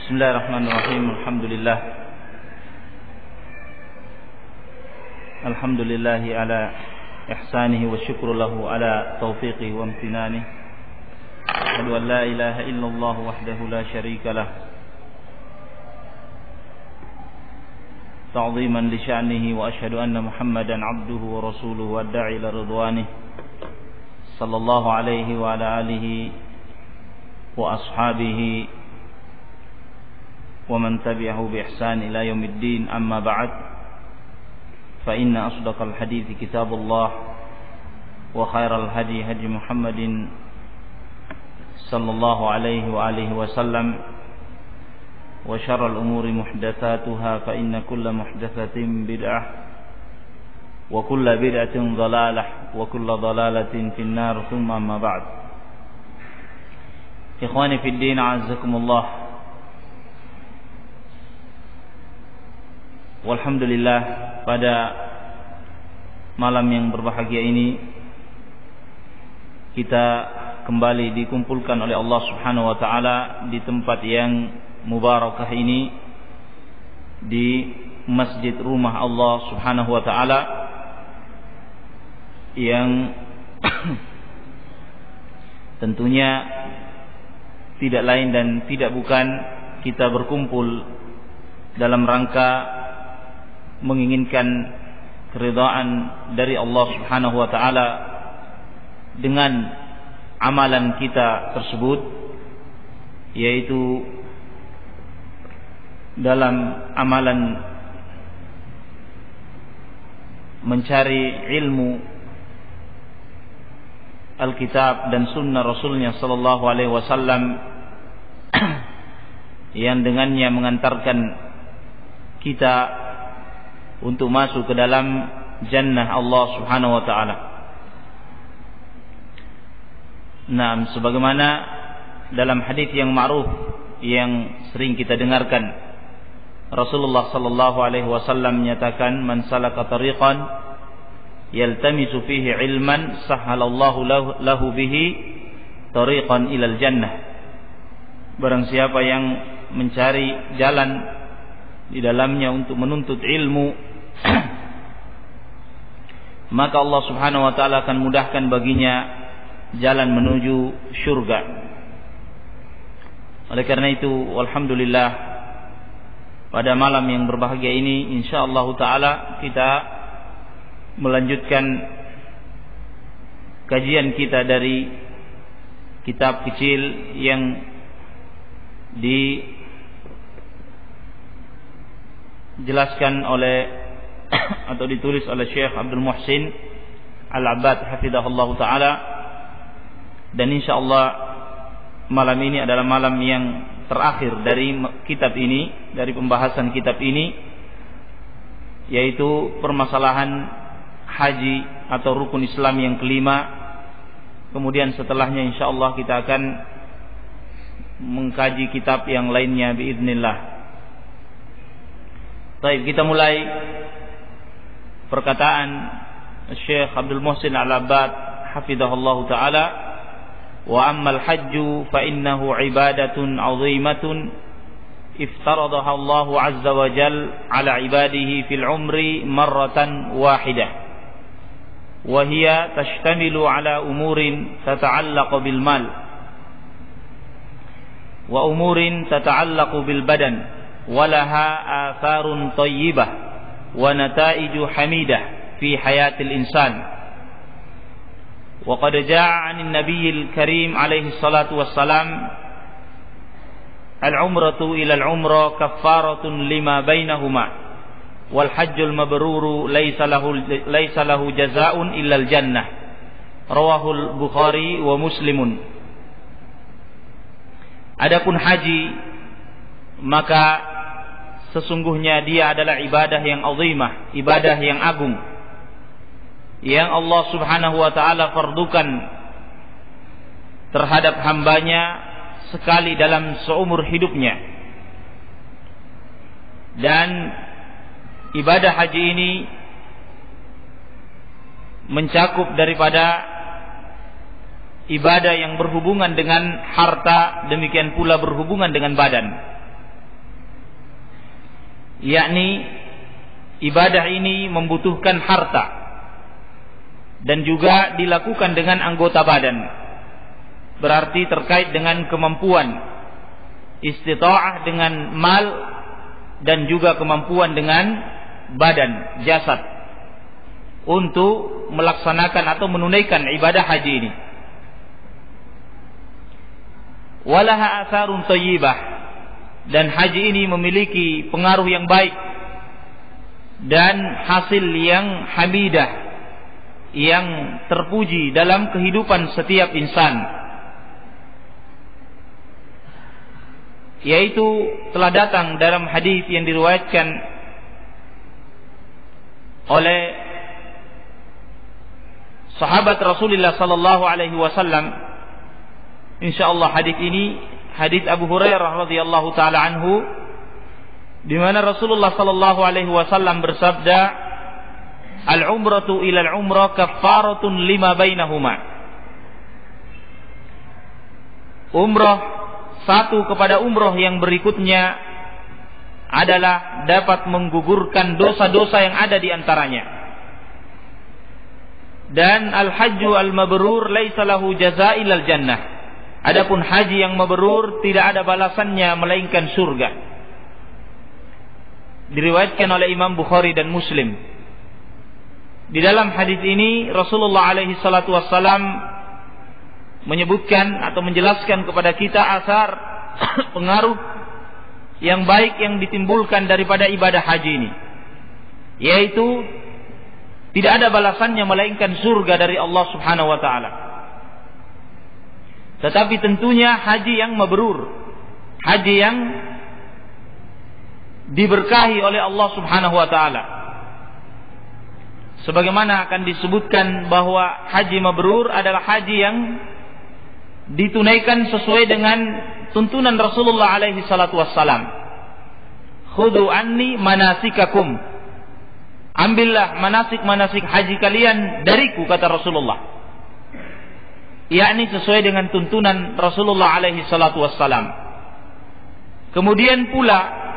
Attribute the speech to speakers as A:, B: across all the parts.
A: Bismillahirrahmanirrahim. Alhamdulillahi ala ihsanihi wa syukru lahu ala taufiqihi wa amtinanihi. Asyhadu an la ilaha illallah wahdahu la syarika lah. Ta'ziman li sya'nihi wa asyhadu anna Muhammadan 'abduhu wa rasuluhu wa da'i ila ridwanihi. Sallallahu alaihi wa ala alihi wa ashabihi wa man tabi'ahu bi ihsan ila yaumiddin, amma ba'd. Fa inna asdaqal hadithi kitabullah wa khairal hadi hadi Muhammadin sallallahu alaihi wa alihi wa sallam, wa syarral umuri muhdatsatuha, fa inna kulla muhdatsatin bid'ah wa kulla bid'atin dhalalah wa kulla dhalalatin finnar, thumma amma ba'd. Ikhwani fid din, a'azzakumullah. Walhamdulillah, pada malam yang berbahagia ini kita kembali dikumpulkan oleh Allah Subhanahu wa taala di tempat yang mubarakah ini, di masjid rumah Allah Subhanahu wa taala yang tentunya tidak lain dan tidak bukan kita berkumpul dalam rangka menginginkan keridhaan dari Allah Subhanahu wa taala dengan amalan kita tersebut, yaitu dalam amalan mencari ilmu Alkitab dan sunnah Rasulnya sallallahu alaihi wasallam yang dengannya mengantarkan kita untuk masuk ke dalam jannah Allah Subhanahu wa taala. Nah, sebagaimana dalam hadis yang ma'ruf yang sering kita dengarkan, Rasulullah sallallahu alaihi wasallam menyatakan, "Man salaka tariqan yaltamisu fihi ilman, sahhalallahu lahu bihi tariqan ilal jannah." Barang siapa yang mencari jalan di dalamnya untuk menuntut ilmu, maka Allah Subhanahu wa taala akan mudahkan baginya jalan menuju syurga. Oleh karena itu, alhamdulillah, pada malam yang berbahagia ini insyaallah taala kita melanjutkan kajian kita dari kitab kecil yang dijelaskan oleh atau ditulis oleh Syekh Abdul Muhsin Al-Abbad hafizahullah taala, dan insyaallah malam ini adalah malam yang terakhir dari kitab ini, dari pembahasan kitab ini, yaitu permasalahan haji atau rukun Islam yang kelima. Kemudian setelahnya insyaallah kita akan mengkaji kitab yang lainnya biiznillah. Baik, kita mulai perkataan Syekh Abdul Muhsin Al-Abbad hafizahullah taala, "Wa ammal hajju fa innahu ibadatun 'azimatun iftaradaha Allah 'azza wa jalla 'ala 'ibadihi fil 'umri marratan wahidah, wa hiya tashtamilu 'ala umurin tata'allaqu bil mal wa umurin tata'allaqu bil badan, wa laha atharun thayyibah wa nataiju hamidah fi hayatil insan. Wa qad jaa'a 'anil nabiyil karim alaihi salatu wassalam, al-umratu ila al-umrah kaffaratun lima bainahuma wal hajjul mabruru laysa lahu jazaa'un illa al-jannah." Rawahul Bukhari wa Muslimun. Adapun haji, maka sesungguhnya dia adalah ibadah yang azimah, ibadah yang agung, yang Allah Subhanahu wa taala fardukan terhadap hambanya sekali dalam seumur hidupnya. Dan ibadah haji ini mencakup daripada ibadah yang berhubungan dengan harta, demikian pula berhubungan dengan badan. yakni ibadah ini membutuhkan harta dan juga dilakukan dengan anggota badan, berarti terkait dengan kemampuan, istita'ah dengan mal dan juga kemampuan dengan badan, jasad, untuk melaksanakan atau menunaikan ibadah haji ini. Walaha atharun thayyibah, dan haji ini memiliki pengaruh yang baik dan hasil yang hamidah, yang terpuji dalam kehidupan setiap insan, yaitu telah datang dalam hadis yang diriwayatkan oleh sahabat Rasulullah sallallahu alaihi wasallam. Insyaallah hadis ini hadis Abu Hurairah radhiyallahu taala anhu, di mana Rasulullah sallallahu alaihi wasallam bersabda, "Al-umratu ila al-umrah kaffaratun lima bainahuma." Umrah satu kepada umrah yang berikutnya adalah dapat menggugurkan dosa-dosa yang ada di antaranya. Dan al-hajju al-mabrur laisa lahu jazaa illa al-jannah. Adapun haji yang mabrur tidak ada balasannya melainkan surga. Diriwayatkan oleh Imam Bukhari dan Muslim. Di dalam hadis ini Rasulullah alaihi salatu wassalam menyebutkan atau menjelaskan kepada kita asar pengaruh yang baik yang ditimbulkan daripada ibadah haji ini, yaitu tidak ada balasannya melainkan surga dari Allah Subhanahu wa taala. Tetapi tentunya haji yang mabrur, haji yang diberkahi oleh Allah Subhanahu wa taala. Sebagaimana akan disebutkan bahwa haji mabrur adalah haji yang ditunaikan sesuai dengan tuntunan Rasulullah alaihi salatu wassalam. Khudhu anni manasikakum. Ambillah manasik-manasik haji kalian dariku, kata Rasulullah. Yakni sesuai dengan tuntunan Rasulullah alaihi salatu wassalam. Kemudian pula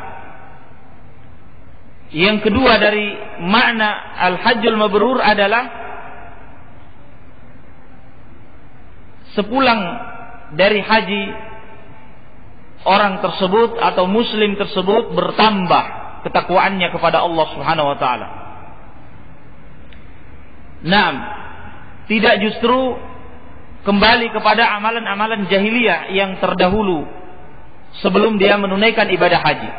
A: yang kedua dari makna al-hajjul mabrur adalah sepulang dari haji orang tersebut atau muslim tersebut bertambah ketakwaannya kepada Allah Subhanahu wa taala. Naam, tidak justru kembali kepada amalan-amalan jahiliyah yang terdahulu sebelum dia menunaikan ibadah haji.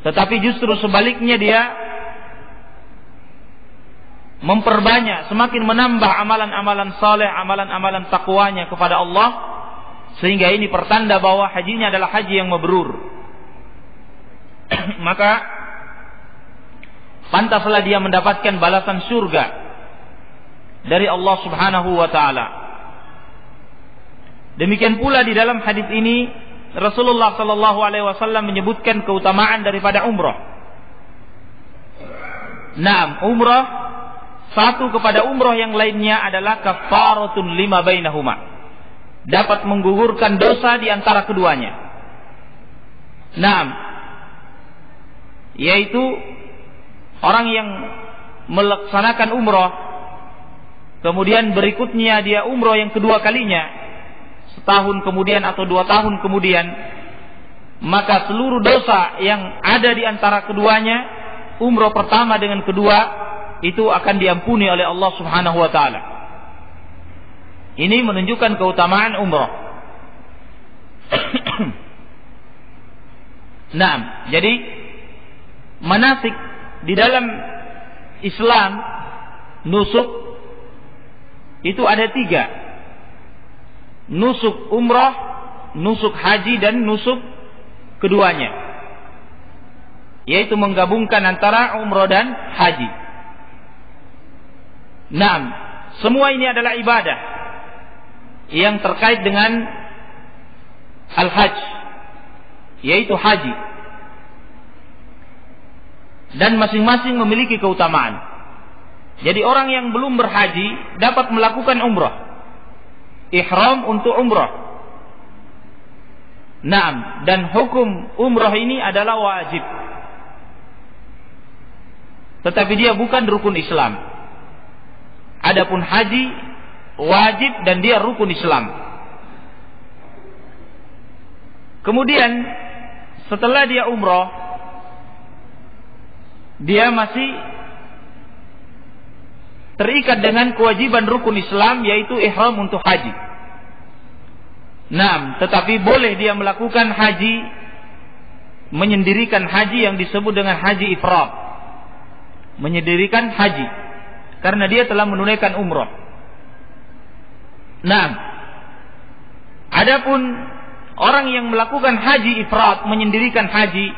A: Tetapi justru sebaliknya, dia memperbanyak, semakin menambah amalan-amalan saleh, amalan-amalan takwanya kepada Allah, sehingga ini pertanda bahwa hajinya adalah haji yang mabrur. Maka pantaslah dia mendapatkan balasan surga dari Allah Subhanahu wa taala. Demikian pula di dalam hadis ini Rasulullah sallallahu alaihi wasallam menyebutkan keutamaan daripada umrah. Naam, umrah satu kepada umrah yang lainnya adalah kafaratun lima bainahuma. Dapat menggugurkan dosa di antara keduanya. Naam, yaitu orang yang melaksanakan umrah kemudian berikutnya dia umrah yang kedua kalinya, setahun kemudian atau 2 tahun kemudian, maka seluruh dosa yang ada di antara keduanya, umrah pertama dengan kedua, itu akan diampuni oleh Allah Subhanahu wa taala. Ini menunjukkan keutamaan umrah. Nah, jadi manasik di dalam Islam, nusuk itu ada 3. Nusuk umrah, nusuk haji, dan nusuk keduanya, yaitu menggabungkan antara umrah dan haji. Nah, semua ini adalah ibadah yang terkait dengan al-hajj, yaitu haji, dan masing-masing memiliki keutamaan. Jadi orang yang belum berhaji dapat melakukan umrah, ihram untuk umrah. Naam, dan hukum umrah ini adalah wajib. Tetapi dia bukan rukun Islam. Adapun haji wajib dan dia rukun Islam. Kemudian setelah dia umrah, dia masih terikat dengan kewajiban rukun Islam, yaitu ihram untuk haji. Nah, tetapi boleh dia melakukan haji, menyendirikan haji yang disebut dengan haji ifrad. Menyendirikan haji karena dia telah menunaikan umrah. Nah, adapun orang yang melakukan haji ifrad, menyendirikan haji,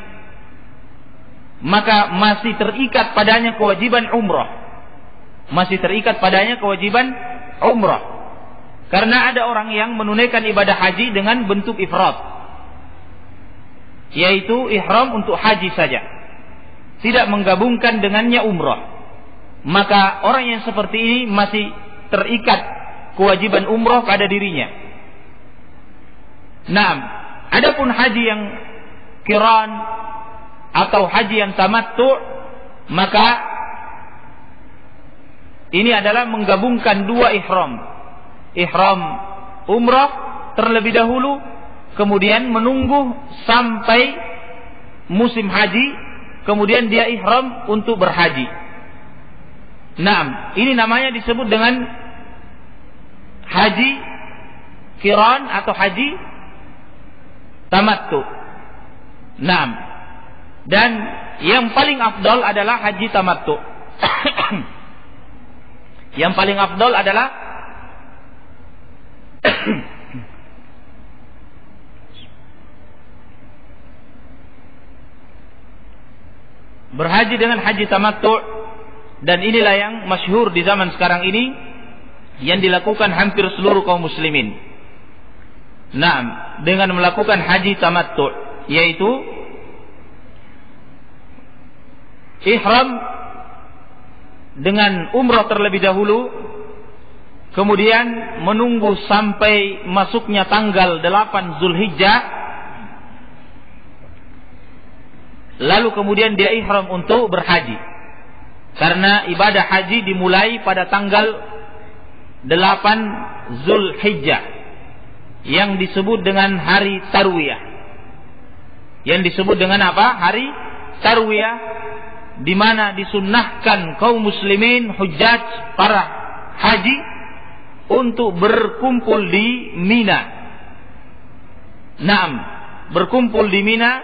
A: maka masih terikat padanya kewajiban umrah. Masih terikat padanya kewajiban umrah. Karena ada orang yang menunaikan ibadah haji dengan bentuk ifrad, yaitu ihram untuk haji saja, tidak menggabungkan dengannya umrah. Maka orang yang seperti ini masih terikat kewajiban umrah pada dirinya. Nah, adapun haji yang qiran atau haji yang tamattu, maka ini adalah menggabungkan dua ihram. Ihram umrah terlebih dahulu, kemudian menunggu sampai musim haji, kemudian dia ihram untuk berhaji. Nah, ini namanya disebut dengan haji qiran atau haji tamattu. Nah, dan yang paling afdal adalah haji tamattu. Yang paling afdal adalah berhaji dengan haji tamattu, dan inilah yang masyhur di zaman sekarang ini, yang dilakukan hampir seluruh kaum muslimin. Nah, dengan melakukan haji tamattu, yaitu ihram dengan umrah terlebih dahulu, kemudian menunggu sampai masuknya tanggal 8 Zulhijjah, lalu kemudian dia ihram untuk berhaji. Karena ibadah haji dimulai pada tanggal 8 Zulhijjah, yang disebut dengan hari Tarwiyah. Yang disebut dengan apa? Hari Tarwiyah, di mana disunnahkan kaum muslimin hujjaj, para haji, untuk berkumpul di Mina. Naam, berkumpul di Mina,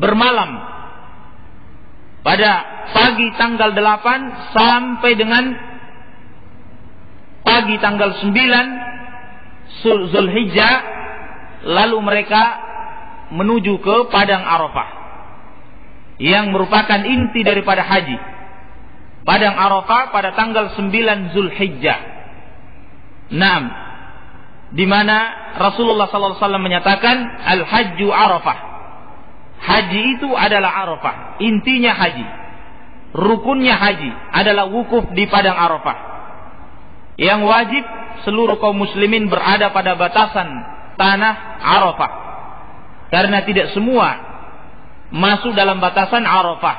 A: bermalam pada pagi tanggal 8 sampai dengan pagi tanggal 9 Zulhijjah, lalu mereka menuju ke Padang Arafah, yang merupakan inti daripada haji. Padang Arafah pada tanggal 9 Zulhijjah. Naam, di mana Rasulullah SAW menyatakan al-hajju Arafah. Haji itu adalah Arafah, intinya haji. Rukunnya haji adalah wukuf di Padang Arafah. Yang wajib seluruh kaum muslimin berada pada batasan tanah Arafah, karena tidak semua masuk dalam batasan Arafah.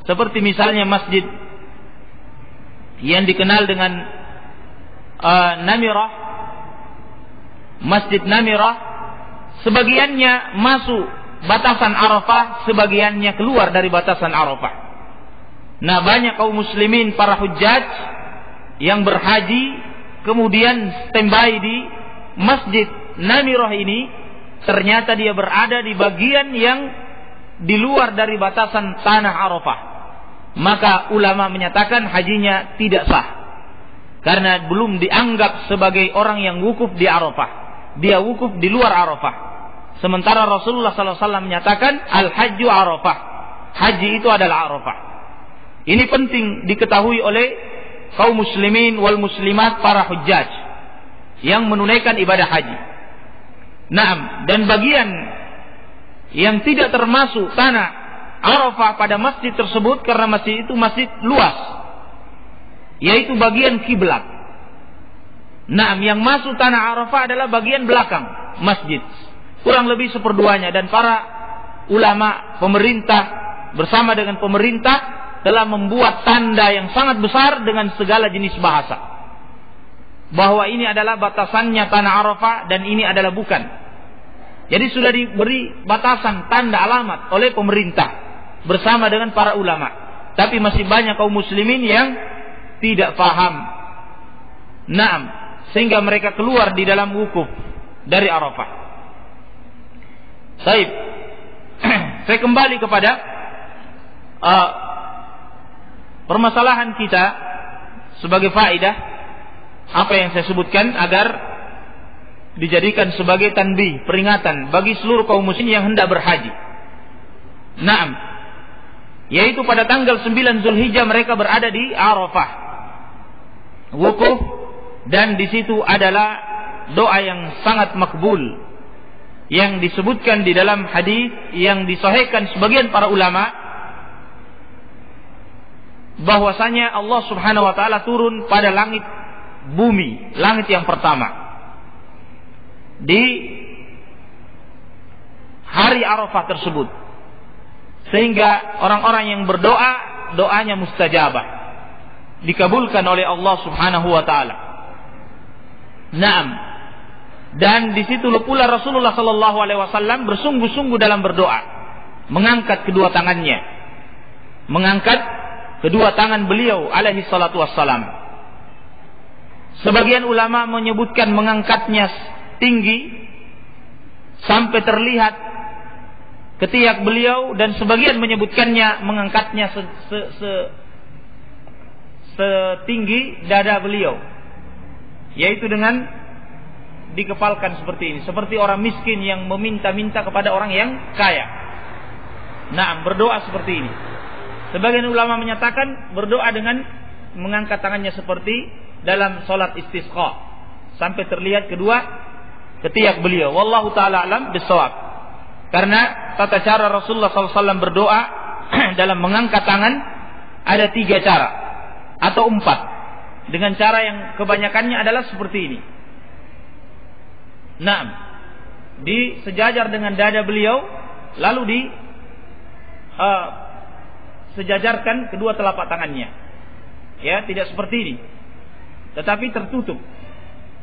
A: Seperti misalnya masjid yang dikenal dengan Namirah, Masjid Namirah, sebagiannya masuk batasan Arafah, sebagiannya keluar dari batasan Arafah. Nah, banyak kaum muslimin para hujjaj yang berhaji kemudian standby di Masjid Namirah ini, ternyata dia berada di bagian yang di luar dari batasan tanah Arafah. Maka ulama menyatakan hajinya tidak sah, karena belum dianggap sebagai orang yang wukuf di Arafah. Dia wukuf di luar Arafah. Sementara Rasulullah SAW menyatakan al-hajju Arafah, haji itu adalah Arafah. Ini penting diketahui oleh kaum muslimin wal muslimat, para hujjaj yang menunaikan ibadah haji. Naam, dan bagian yang tidak termasuk tanah Arafah pada masjid tersebut, karena masjid itu masjid luas, yaitu bagian kiblat. Naam, yang masuk tanah Arafah adalah bagian belakang. masjid, kurang lebih seperduanya, dan para ulama pemerintah bersama dengan pemerintah telah membuat tanda yang sangat besar dengan segala jenis bahasa bahwa ini adalah batasannya tanah Arafah dan ini adalah bukan. Jadi sudah diberi batasan tanda alamat oleh pemerintah bersama dengan para ulama, tapi masih banyak kaum muslimin yang tidak paham. Naam, sehingga mereka keluar di dalam wukuf dari Arafah. Baik. Saya kembali kepada permasalahan kita sebagai faedah apa yang saya sebutkan agar dijadikan sebagai tanbih, peringatan bagi seluruh kaum muslimin yang hendak berhaji. Naam, yaitu pada tanggal 9 Zulhijjah mereka berada di Arafah, wukuf, dan di situ adalah doa yang sangat makbul yang disebutkan di dalam hadis yang disahihkan sebagian para ulama, bahwasanya Allah Subhanahu wa taala turun pada langit bumi, langit yang pertama di hari Arafah tersebut, sehingga orang-orang yang berdoa doanya mustajabah, dikabulkan oleh Allah Subhanahu wa taala. Naam, dan di situ pula Rasulullah sallallahu alaihi wasallam bersungguh-sungguh dalam berdoa, mengangkat kedua tangannya, mengangkat kedua tangan beliau alaihi salatu wassalam. Sebagian ulama menyebutkan mengangkatnya tinggi sampai terlihat ketiak beliau, dan sebagian menyebutkannya mengangkatnya setinggi dada beliau, yaitu dengan dikepalkan seperti ini, seperti orang miskin yang meminta-minta kepada orang yang kaya. Nah, berdoa seperti ini. Sebagian ulama menyatakan berdoa dengan mengangkat tangannya seperti dalam solat istisqa sampai terlihat kedua ketiak beliau. Wallahu ta'ala alam bisawab. Karena tata cara Rasulullah SAW berdoa dalam mengangkat tangan ada 3 cara atau 4, dengan cara yang kebanyakannya adalah seperti ini. Naam, disejajar dengan dada beliau, lalu sejajarkan kedua telapak tangannya. Ya, tidak seperti ini, tetapi tertutup.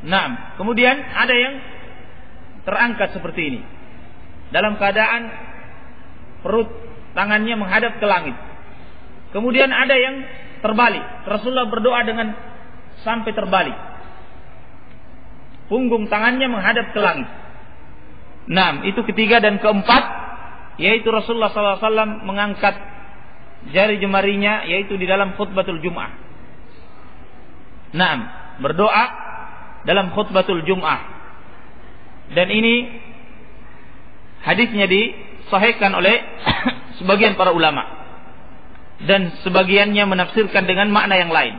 A: Naam, kemudian ada yang terangkat seperti ini, dalam keadaan perut tangannya menghadap ke langit. Kemudian ada yang terbalik, Rasulullah berdoa dengan sampai terbalik, punggung tangannya menghadap ke langit. Nah, itu ketiga. Dan keempat, yaitu Rasulullah SAW mengangkat jari jemarinya, yaitu di dalam khutbatul Jum'ah. Nah, berdoa dalam khutbatul Jum'ah. Dan ini hadisnya disahihkan oleh sebagian para ulama, dan sebagiannya menafsirkan dengan makna yang lain.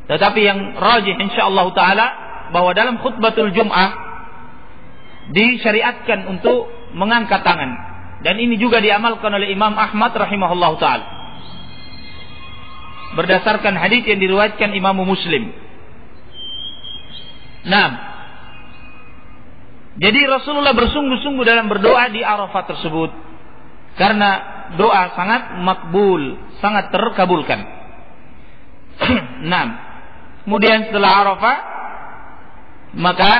A: Tetapi yang rajih insyaallah taala bahwa dalam khutbatul Jum'ah disyariatkan untuk mengangkat tangan, dan ini juga diamalkan oleh Imam Ahmad rahimahullah taala berdasarkan hadis yang diriwayatkan Imam Muslim. Nah, jadi Rasulullah bersungguh-sungguh dalam berdoa di Arafah tersebut, karena doa sangat makbul, sangat terkabulkan. Nah, kemudian setelah Arafah, maka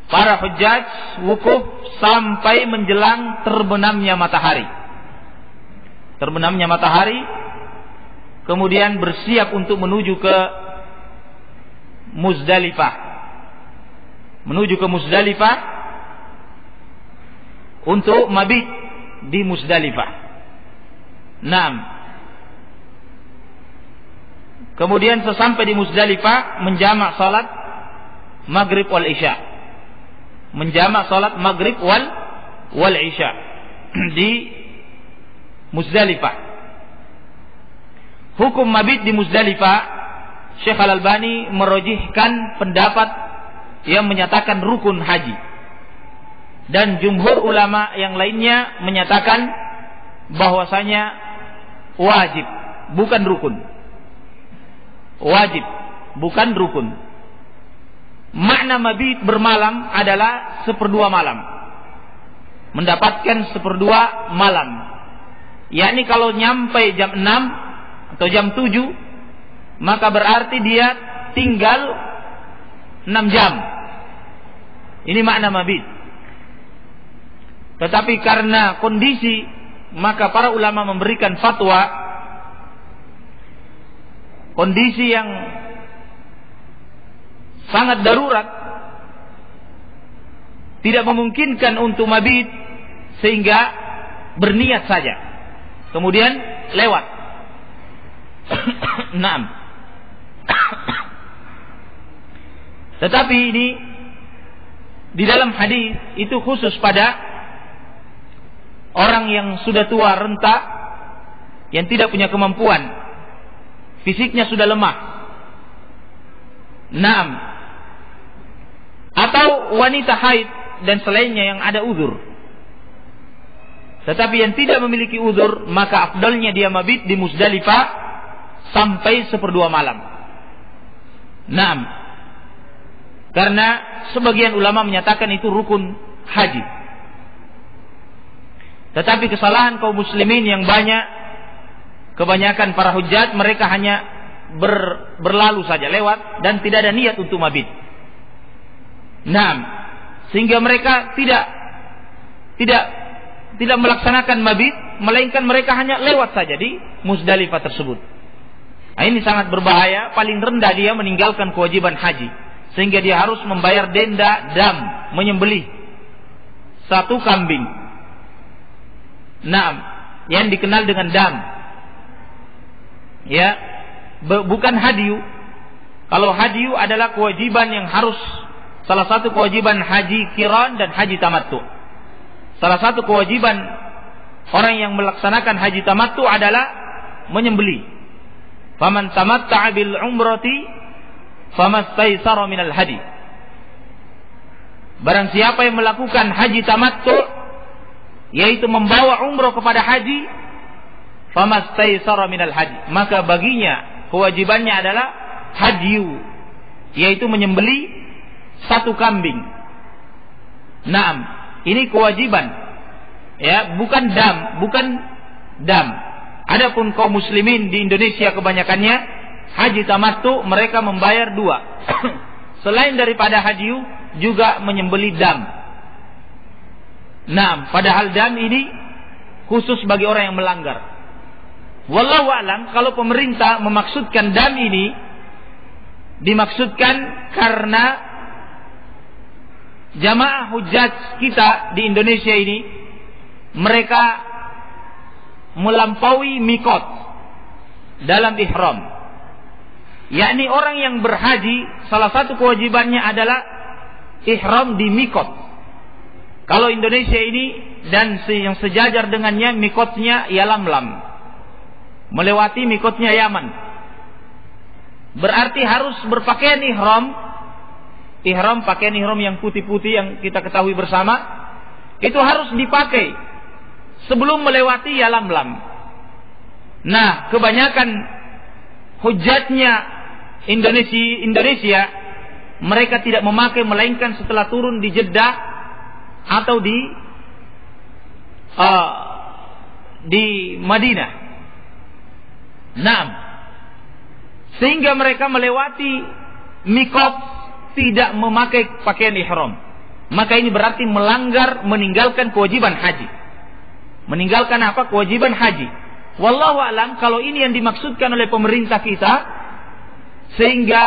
A: para hujjaj wukuf sampai menjelang terbenamnya matahari. Terbenamnya matahari, kemudian bersiap untuk menuju ke Muzdalifah. Menuju ke Muzdalifah untuk mabit di Muzdalifah. Naam. Kemudian sesampai di Muzdalifah menjamak salat maghrib wal isya. Menjamak salat maghrib wal isya di Muzdalifah. Hukum mabit di Muzdalifah, Syekh Al-Albani merojihkan pendapat yang menyatakan rukun haji, dan jumhur ulama yang lainnya menyatakan bahwasanya wajib, bukan rukun. Wajib, bukan rukun. makna mabit bermalam adalah 1/2 malam. Mendapatkan 1/2 malam. Yakni kalau nyampe jam 6 atau jam 7, maka berarti dia tinggal 6 jam. Ini makna mabit. Tetapi karena kondisi, maka para ulama memberikan fatwa, kondisi yang sangat darurat, tidak memungkinkan untuk mabit, sehingga berniat saja, kemudian lewat. Naam. Tetapi ini di dalam hadis itu khusus pada orang yang sudah tua renta, yang tidak punya kemampuan, fisiknya sudah lemah. Naam. Atau wanita haid dan selainnya yang ada uzur. Tetapi yang tidak memiliki uzur, maka afdalnya dia mabit di Muzdalifah sampai 1/2 malam. Naam. Karena sebagian ulama menyatakan itu rukun haji. Tetapi kesalahan kaum muslimin yang kebanyakan para hujjat, mereka hanya berlalu saja, lewat, dan tidak ada niat untuk mabit. Naam. Sehingga mereka tidak melaksanakan mabit, melainkan mereka hanya lewat saja di Muzdalifah tersebut. Nah, ini sangat berbahaya. Paling rendah dia meninggalkan kewajiban haji, sehingga dia harus membayar denda dam, menyembelih 1 kambing. Naam, yang dikenal dengan dam. Ya, bukan hadiyu. Kalau hadiyu adalah kewajiban yang harus, salah satu kewajiban haji qiran dan haji tamattu. Salah satu kewajiban orang yang melaksanakan haji tamattu adalah menyembelih. Faman tamatta'a bil umrati famastaysara minal hadi. Barang siapa yang melakukan haji tamattu, yaitu membawa umroh kepada haji, famastaysara minal hadi, maka baginya kewajibannya adalah hadiyu, yaitu menyembelih 1 kambing. Naam, ini kewajiban, ya, bukan dam. Adapun kaum muslimin di Indonesia kebanyakannya haji tamattu, mereka membayar 2. Selain daripada hadiyu, juga menyembelih dam. Nah, padahal dam ini khusus bagi orang yang melanggar. Wallahu a'lam, kalau pemerintah memaksudkan dam ini, dimaksudkan karena jamaah hujjaj kita di Indonesia ini, mereka melampaui mikot dalam ihram. Yakni orang yang berhaji, salah satu kewajibannya adalah ihram di mikot. Kalau Indonesia ini dan yang sejajar dengannya, mikotnya Yalamlam, melewati mikotnya Yaman, berarti harus berpakaian ihram, pakaian ihram yang putih-putih yang kita ketahui bersama, itu harus dipakai sebelum melewati Yalamlam. Nah, kebanyakan hujjatnya Indonesia, mereka tidak memakai, melainkan setelah turun di Jeddah atau di Madinah. Naam. Sehingga mereka melewati mikot tidak memakai pakaian ihram. Maka ini berarti meninggalkan kewajiban haji. Meninggalkan apa? Kewajiban haji. Wallahu a'lam, kalau ini yang dimaksudkan oleh pemerintah kita, sehingga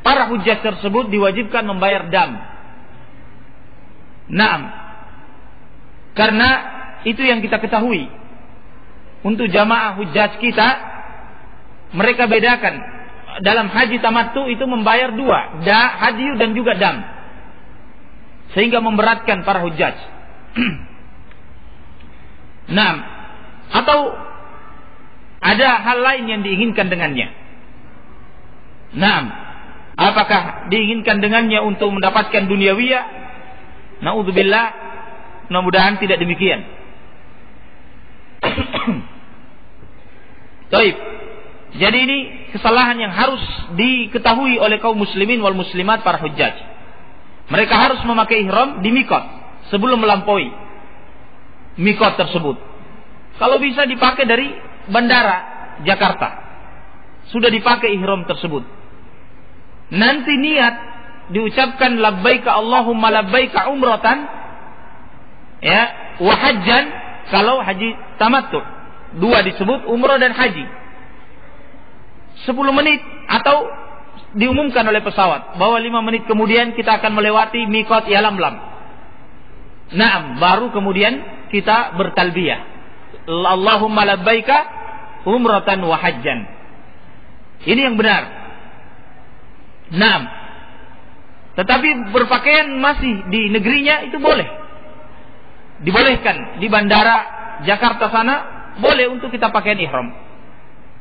A: para hujjah tersebut diwajibkan membayar dam. Naam. Karena itu yang kita ketahui. Untuk jamaah hujjaj kita, mereka bedakan. Dalam haji tamattu itu membayar 2, hadiyu dan juga dam. Sehingga memberatkan para hujjaj. Naam. Atau ada hal lain yang diinginkan dengannya. Naam. Apakah diinginkan dengannya untuk mendapatkan duniawiyah? Na'udzubillah, mudah-mudahan tidak demikian. Taib. Jadi ini kesalahan yang harus diketahui oleh kaum muslimin wal muslimat para hujjaj. Mereka harus memakai ihram di mikot sebelum melampaui mikot tersebut. Kalau bisa dipakai dari bandara Jakarta, sudah dipakai ihram tersebut. Nanti niat diucapkan labbaika Allahumma labbaika umratan, ya, wa hajjan kalau haji tamattu. Dua disebut, umrah dan haji. 10 menit atau diumumkan oleh pesawat bahwa 5 menit kemudian kita akan melewati miqat Yalamlam. Naam, baru kemudian kita bertalbiyah. Allahumma labbaika umratan wa hajjan. Ini yang benar. Naam. Tetapi berpakaian masih di negerinya itu boleh. Dibolehkan di bandara Jakarta sana, boleh untuk kita pakaian ihram.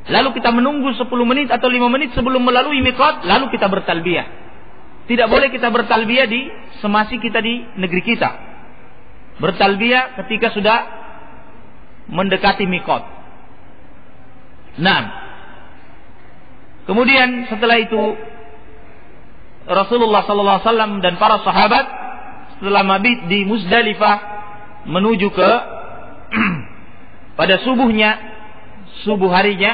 A: Lalu kita menunggu 10 menit atau 5 menit sebelum melalui miqat, lalu kita bertalbiyah. Tidak boleh kita bertalbiyah di semasi kita di negeri kita. Bertalbiyah ketika sudah mendekati miqat. Nah, kemudian setelah itu Rasulullah sallallahu alaihi wasallam dan para sahabat setelah mabit di Muzdalifah menuju ke pada subuh harinya,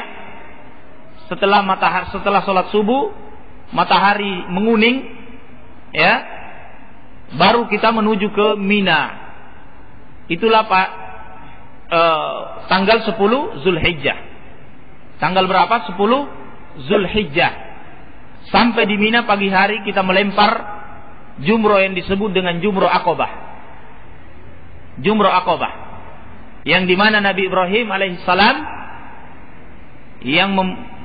A: setelah sholat subuh matahari menguning, ya, baru kita menuju ke Mina. Itulah Pak tanggal 10 Zulhijjah. Tanggal berapa? 10 Zulhijjah. Sampai di Mina pagi hari kita melempar jumroh yang disebut dengan jumroh Aqabah. Jumroh Aqabah, yang dimana Nabi Ibrahim alaihissalam yang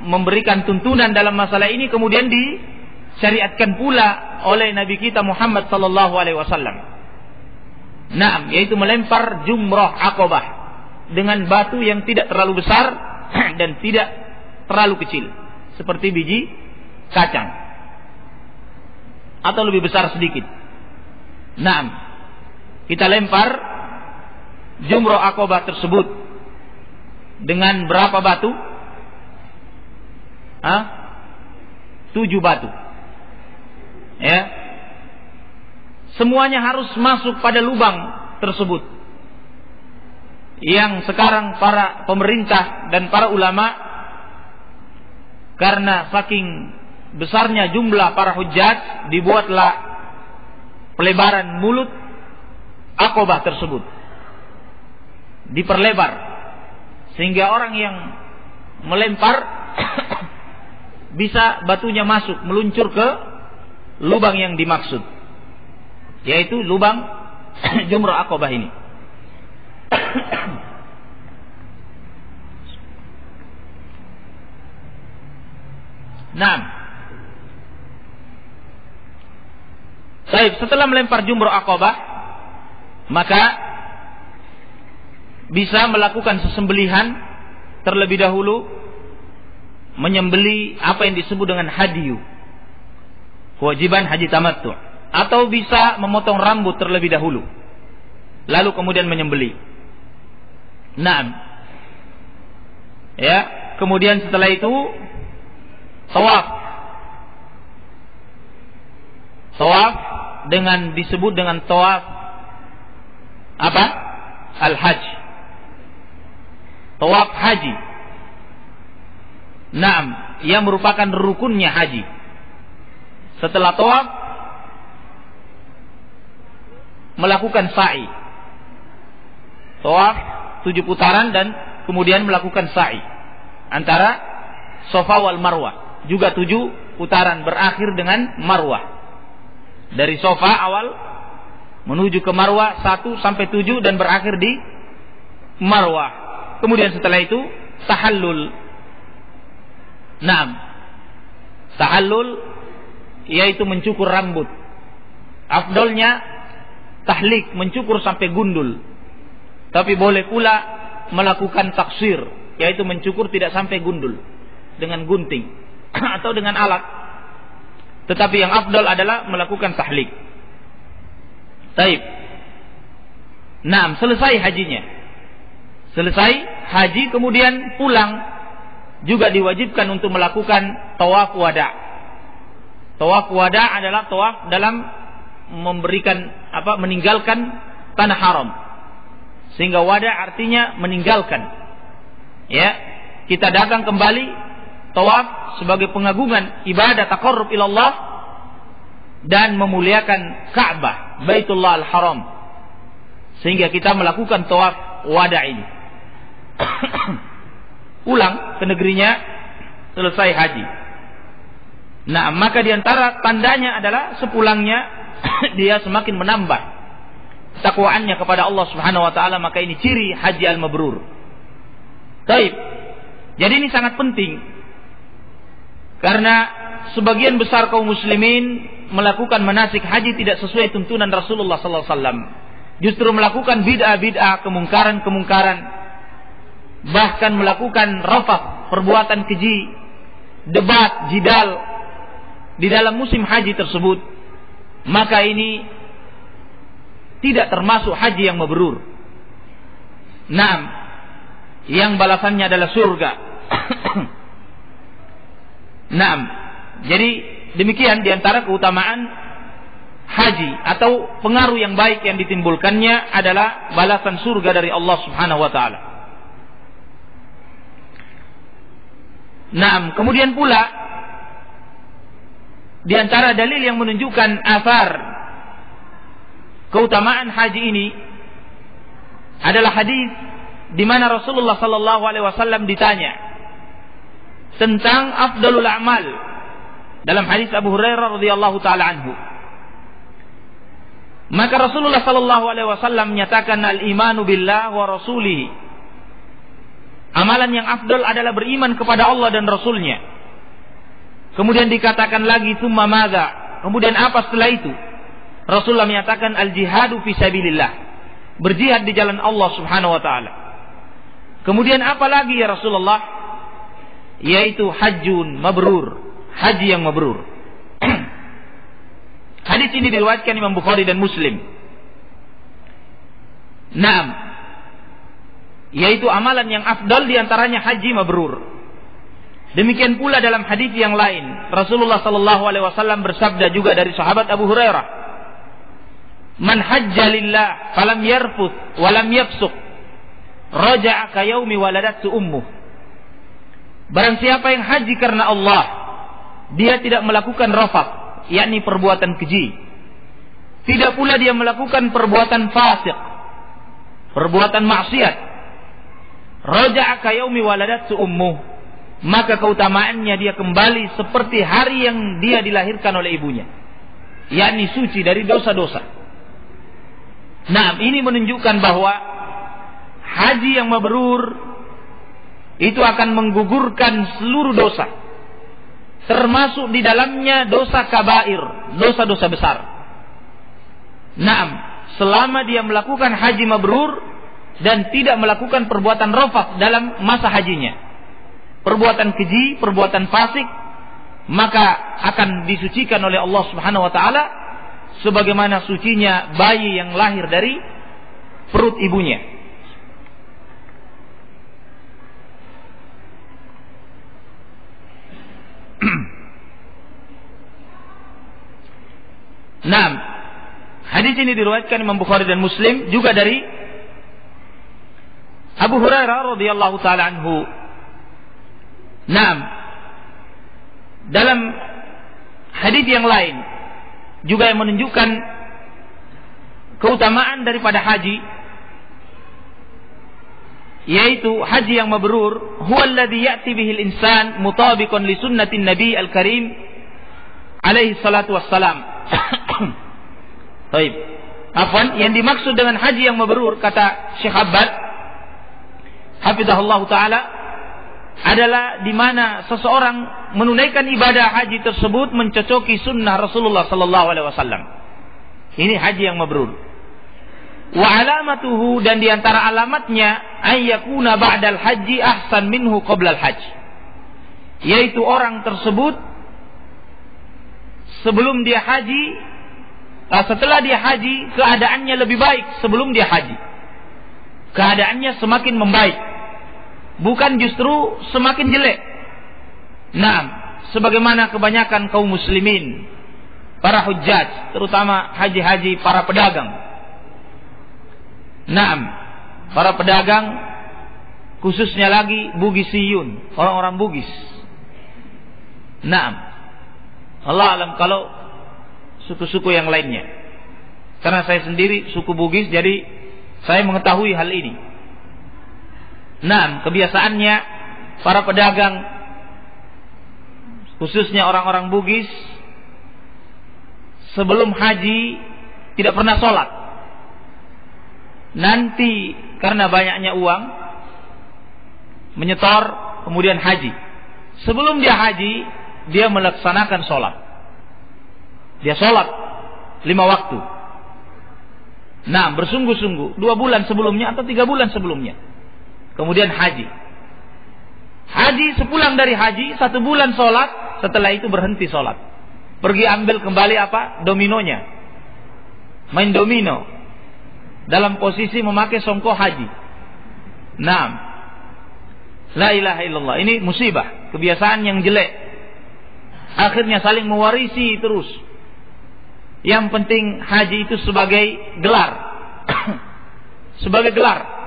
A: memberikan tuntunan dalam masalah ini kemudian disyariatkan pula oleh Nabi kita Muhammad sallallahu alaihi wasallam. Naam, yaitu melempar jumroh Aqabah dengan batu yang tidak terlalu besar dan tidak terlalu kecil, seperti biji kacang atau lebih besar sedikit. Naam, kita lempar jumroh Aqabah tersebut dengan berapa batu? 7 batu. Ya. Semuanya harus masuk pada lubang tersebut. Yang sekarang para pemerintah dan para ulama, karena saking besarnya jumlah para hujjaj, dibuatlah pelebaran mulut Aqabah tersebut. Diperlebar sehingga orang yang melempar bisa batunya masuk, meluncur ke lubang yang dimaksud, yaitu lubang jumroh Aqabah ini. Nah, baik, setelah melempar jumroh Aqabah, maka bisa melakukan sesembelihan terlebih dahulu, menyembeli apa yang disebut dengan hadiyu, kewajiban haji tamattu, atau bisa memotong rambut terlebih dahulu lalu kemudian menyembeli. Naam. Ya, kemudian setelah itu tawaf. Tawaf dengan disebut dengan tawaf apa? Al-Hajj. Tawaf haji. Naam, yang merupakan rukunnya haji. Setelah tawaf melakukan sa'i. Tawaf 7 putaran dan kemudian melakukan sa'i antara Safa wal Marwah, juga 7 putaran berakhir dengan Marwah. Dari Safa awal menuju ke Marwah 1 sampai 7 dan berakhir di Marwah. Kemudian setelah itu tahallul. Naam, tahallul yaitu mencukur rambut. Afdolnya tahlik, mencukur sampai gundul. Tapi boleh pula melakukan taksir, yaitu mencukur tidak sampai gundul dengan gunting atau dengan alat. Tetapi yang afdal adalah melakukan tahlik. Taib. Naam, selesai hajinya. Selesai haji kemudian pulang juga diwajibkan untuk melakukan tawaf wada. Tawaf wada adalah tawaf dalam meninggalkan tanah haram. Sehingga wada artinya meninggalkan. Ya, kita datang kembali tawaf sebagai pengagungan ibadah taqarrub ila Allah dan memuliakan Ka'bah, Baitullah Al-Haram. Sehingga kita melakukan tawaf wada ini. Pulang ke negerinya selesai haji. Nah, maka diantara tandanya adalah sepulangnya dia semakin menambah takwaannya kepada Allah Subhanahu wa taala, maka ini ciri haji al-mabrur. Baik. Jadi ini sangat penting karena sebagian besar kaum muslimin melakukan manasik haji tidak sesuai tuntunan Rasulullah sallallahu alaihi wasallam. Justru melakukan bid'ah-bid'ah, kemungkaran-kemungkaran, bahkan melakukan rafath, perbuatan keji, debat, jidal di dalam musim haji tersebut. Maka ini tidak termasuk haji yang mabrur. Naam, yang balasannya adalah surga. Naam. Jadi demikian diantara keutamaan haji atau pengaruh yang baik yang ditimbulkannya adalah balasan surga dari Allah Subhanahu wa taala. Naam, kemudian pula di antara dalil yang menunjukkan asar keutamaan haji ini adalah hadis di mana Rasulullah sallallahu alaihi wasallam ditanya tentang afdalul a'mal dalam hadis Abu Hurairah radhiyallahu taala anhu. Maka Rasulullah sallallahu alaihi wasallam menyatakan al-imanu billah wa rasulihi. Amalan yang afdal adalah beriman kepada Allah dan Rasulnya. Kemudian dikatakan lagi tsumma madza? Kemudian apa setelah itu? Rasulullah menyatakan al-jihadu fi sabilillah. Berjihad di jalan Allah Subhanahu wa taala. Kemudian apa lagi ya Rasulullah? Yaitu hajjun mabrur, haji yang mabrur. Hadis ini diriwayatkan Imam Bukhari dan Muslim. Naam, yaitu amalan yang afdal diantaranya haji mabrur. Demikian pula dalam hadis yang lain, Rasulullah sallallahu alaihi wasallam bersabda juga dari sahabat Abu Hurairah, "Man hajja lillah falam yarfuth wa lam yafsuq, raja'a ka yaumi waladatu ummuh." Barang siapa yang haji karena Allah, dia tidak melakukan rafath, yakni perbuatan keji. Tidak pula dia melakukan perbuatan fasik, perbuatan maksiat. Raja'a ka yaumi waladatu ummuh, maka keutamaannya dia kembali seperti hari yang dia dilahirkan oleh ibunya, yakni suci dari dosa-dosa. Nah, ini menunjukkan bahwa haji yang mabrur itu akan menggugurkan seluruh dosa, termasuk di dalamnya dosa kabair, dosa-dosa besar. Naam, selama dia melakukan haji mabrur dan tidak melakukan perbuatan rafath dalam masa hajinya, perbuatan keji, perbuatan fasik, maka akan disucikan oleh Allah Subhanahu wa taala sebagaimana sucinya bayi yang lahir dari perut ibunya. Naam, hadis ini diriwayatkan Imam Bukhari dan Muslim juga dari Abu Hurairah radhiyallahu taala anhu. Naam, dalam hadis yang lain juga yang menunjukkan keutamaan daripada haji, yaitu haji yang mabrur, huwa alladhi ya'ti bihi al-insan mutabiqan li sunnatin nabi al-karim alaihi salatu wassalam. Baik. Afwan, yang dimaksud dengan haji yang mabrur, kata Syekh Abbad hafizahullah taala, adalah di mana seseorang menunaikan ibadah haji tersebut mencocoki sunnah Rasulullah sallallahu alaihi wasallam. Ini haji yang mabrur. Wa alamatuhu, dan di antara alamatnya ayyakuna ba'dal haji ahsan minhu qablal hajj. Yaitu orang tersebut sebelum dia haji, setelah dia haji, keadaannya lebih baik sebelum dia haji. Keadaannya semakin membaik, bukan justru semakin jelek. Nah, sebagaimana kebanyakan kaum muslimin, para hujjaj, terutama haji-haji, para pedagang. Nah, para pedagang, khususnya lagi Bugisiyun, orang-orang Bugis. Nah, Allah alam kalau suku-suku yang lainnya. Karena saya sendiri suku Bugis, jadi saya mengetahui hal ini. Nah, kebiasaannya para pedagang, khususnya orang-orang Bugis, sebelum haji tidak pernah sholat. Nanti karena banyaknya uang, menyetor, kemudian haji. Sebelum dia haji, dia melaksanakan sholat. Dia sholat 5 waktu. Nah, bersungguh-sungguh 2 bulan sebelumnya atau 3 bulan sebelumnya. Kemudian haji. Haji, sepulang dari haji 1 bulan sholat, setelah itu berhenti sholat. Pergi ambil kembali apa? Dominonya. Main domino. Dalam posisi memakai songkok haji. Nah, la ilaha illallah. Ini musibah, kebiasaan yang jelek. Akhirnya saling mewarisi terus. Yang penting haji itu sebagai gelar. Sebagai gelar.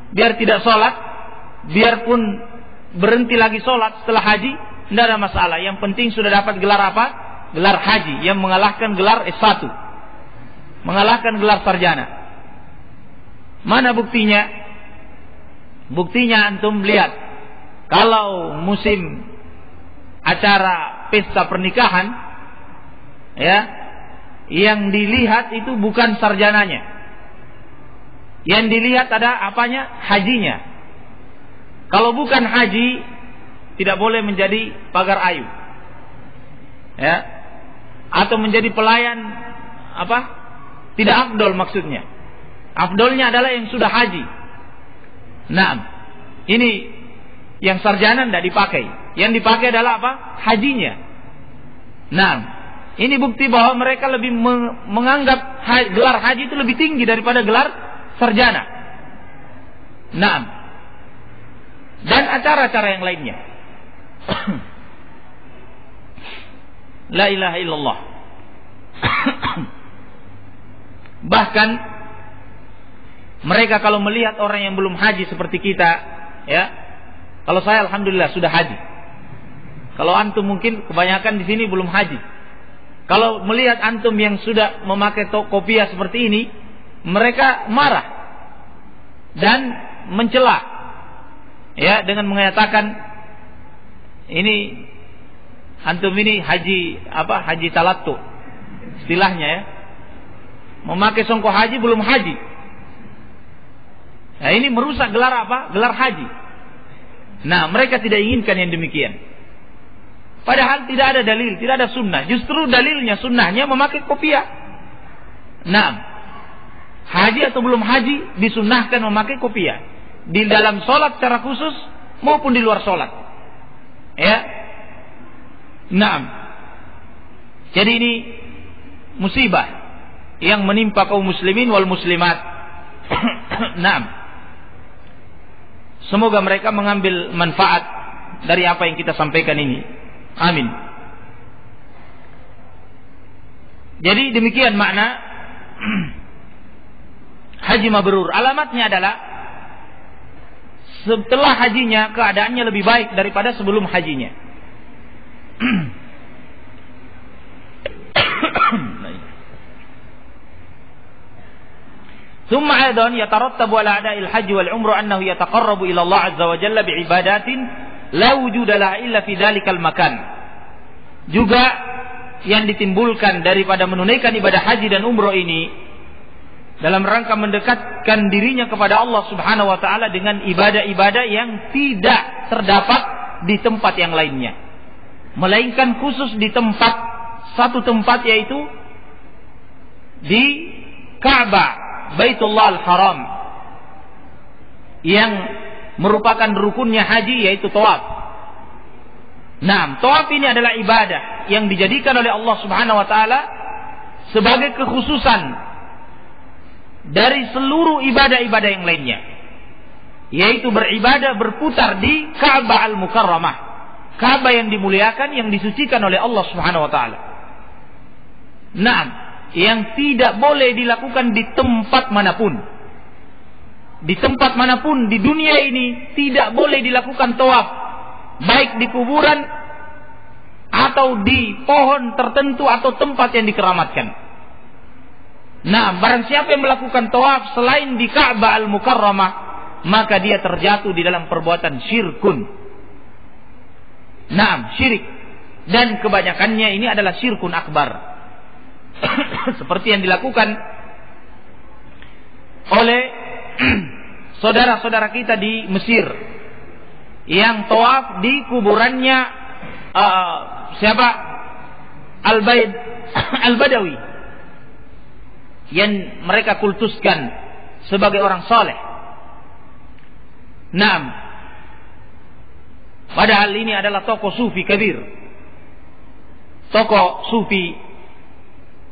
A: Biar tidak sholat, biarpun berhenti lagi sholat setelah haji, tidak ada masalah. Yang penting sudah dapat gelar apa? Gelar haji, yang mengalahkan gelar S1, mengalahkan gelar sarjana. Mana buktinya? Buktinya antum lihat, kalau musim acara pesta pernikahan, ya, yang dilihat itu bukan sarjananya, yang dilihat ada apanya? Hajinya. Kalau bukan haji, tidak boleh menjadi pagar ayu, ya, atau menjadi pelayan apa? Tidak afdol maksudnya. Afdolnya adalah yang sudah haji. Nah, ini yang sarjana tidak dipakai. Yang dipakai adalah apa? Hajinya. Nah, ini bukti bahwa mereka lebih menganggap gelar haji itu lebih tinggi daripada gelar sarjana. Nah, dan acara-acara yang lainnya. La ilaha illallah. Bahkan mereka kalau melihat orang yang belum haji seperti kita, ya. Kalau saya alhamdulillah sudah haji. Kalau antum mungkin kebanyakan di sini belum haji. Kalau melihat antum yang sudah memakai kopiah seperti ini, mereka marah dan mencela, ya, dengan mengatakan ini antum ini haji apa? Haji talattu, istilahnya, ya. Memakai songkok haji belum haji. Nah, ini merusak gelar apa? Gelar haji. Nah, mereka tidak inginkan yang demikian. Padahal tidak ada dalil, tidak ada sunnah. Justru dalilnya, sunnahnya memakai kopiah. Nah, haji atau belum haji disunnahkan memakai kopiah. Di dalam sholat secara khusus maupun di luar sholat. Ya. Nah, jadi ini musibah yang menimpa kaum muslimin wal muslimat. Nah, semoga mereka mengambil manfaat dari apa yang kita sampaikan ini. Amin. Jadi demikian makna haji mabrur. Alamatnya adalah setelah hajinya keadaannya lebih baik daripada sebelum hajinya. ثم أيضا يترتب على أداء الحج والعمرة أنه يتقرب إلى الله عز وجل بعبادات لا وجود لها إلا في ذلك المكان. Juga yang ditimbulkan daripada menunaikan ibadah haji dan umrah ini dalam rangka mendekatkan dirinya kepada Allah Subhanahu wa taala dengan ibadah-ibadah yang tidak terdapat di tempat yang lainnya, melainkan khusus di tempat, satu tempat, yaitu di Ka'bah Baitullah Al-Haram, yang merupakan rukunnya haji, yaitu tawaf. Nah, tawaf ini adalah ibadah yang dijadikan oleh Allah Subhanahu wa taala sebagai kekhususan dari seluruh ibadah-ibadah yang lainnya, yaitu beribadah berputar di Ka'bah Al-Mukarramah, Ka'bah yang dimuliakan, yang disucikan oleh Allah Subhanahu wa taala. Naam, yang tidak boleh dilakukan di tempat manapun. Di tempat manapun di dunia ini tidak boleh dilakukan tawaf, baik di kuburan atau di pohon tertentu atau tempat yang dikeramatkan. Nah, barang siapa yang melakukan tawaf selain di Ka'bah Al-Mukarramah, maka dia terjatuh di dalam perbuatan syirkun. Nah, syirik. Dan kebanyakannya ini adalah syirkun akbar. Seperti yang dilakukan oleh saudara-saudara kita di Mesir, yang tawaf di kuburannya siapa? Al-Badawi, yang mereka kultuskan sebagai orang saleh. Naam. Padahal ini adalah tokoh sufi kabir, tokoh sufi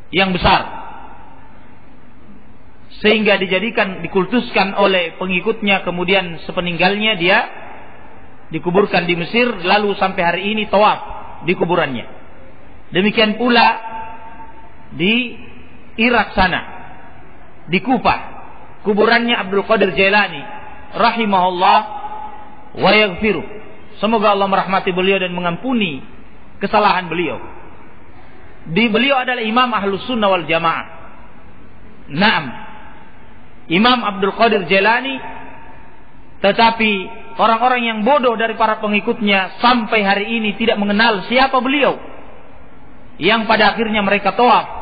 A: yang besar, sehingga dikultuskan oleh pengikutnya. Kemudian sepeninggalnya dia dikuburkan di Mesir, lalu sampai hari ini tawaf di kuburannya. Demikian pula di Irak sana, di Kufah, kuburannya Abdul Qadir Jailani rahimahullah wa yaghfiruh. Semoga Allah merahmati beliau dan mengampuni kesalahan beliau. Beliau adalah imam Ahlus Sunnah wal Jamaah. Naam, Imam Abdul Qadir Jailani. Tetapi orang-orang yang bodoh dari para pengikutnya sampai hari ini tidak mengenal siapa beliau, yang pada akhirnya mereka tawaf